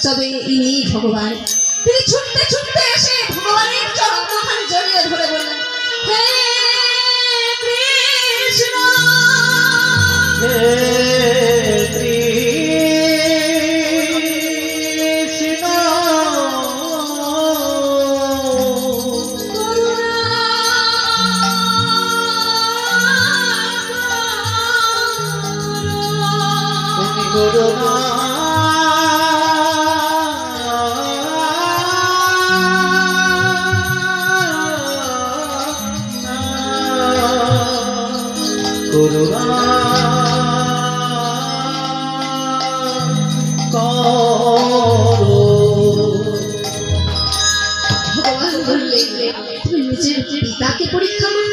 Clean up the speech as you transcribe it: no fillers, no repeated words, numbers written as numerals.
তবে ইনি ভগবান। তিনি ছুটতে ছুটতে এসে ভগবানের চরণ দুখানি জড়িয়ে ধরে বললেন, হে কৃষ্ণ, হে করুণা করুণা করো। ভগবান বললেন, তুমি নিজের পিতাকে পরীক্ষা করো।